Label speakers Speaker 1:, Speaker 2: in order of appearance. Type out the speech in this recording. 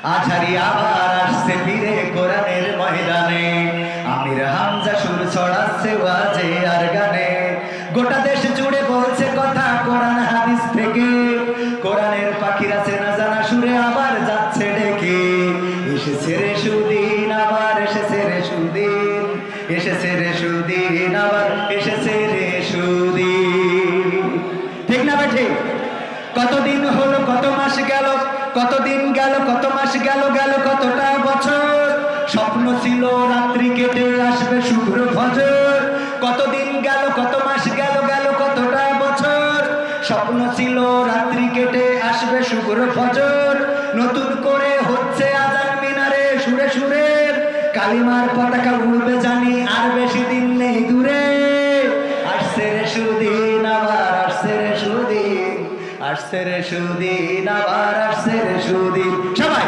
Speaker 1: আছাড়ি আবার আসছে ফিরে কোরআনের ময়দানে, আমির হামজা সুর ছড়াচ্ছে ওয়াজে আর গানে, গোটা দেশ জুড়ে বলছে কথা কোরআন হাদিস থেকে, কোরআনের পাখিরা চেনা জানা সুরে আবার যাচ্ছে ডেকে, এসেছে রে সুদিন আবার এসেছে রে সুদিন, এসেছে রে সুদিন আবার এসেছে রে সুদিন। ঠিক না বেঠি? কতদিন হলো, কত মাস গেল, কতদিন গেল, কত মাস গেল, গেল কতটা বছর, স্বপ্ন ছিল রাত্রি কেটে আসবে শুভ্র ফজর। কতদিন গেল, কত মাস গেল, গেল কতটা বছর, স্বপ্ন ছিল রাত্রি কেটে আসবে শুভ্র ফজর। নতুন করে হচ্ছে আজান মিনারে সুরে সুরে, কালিমার পতাকা উড়বে জানি আর বেশি দিন নেই দূরে। আসছে রে সুদিন আবার আসছে রে সুদিন, আসছে রে সুদিন আবার আসছে রে সুদিন। সবাই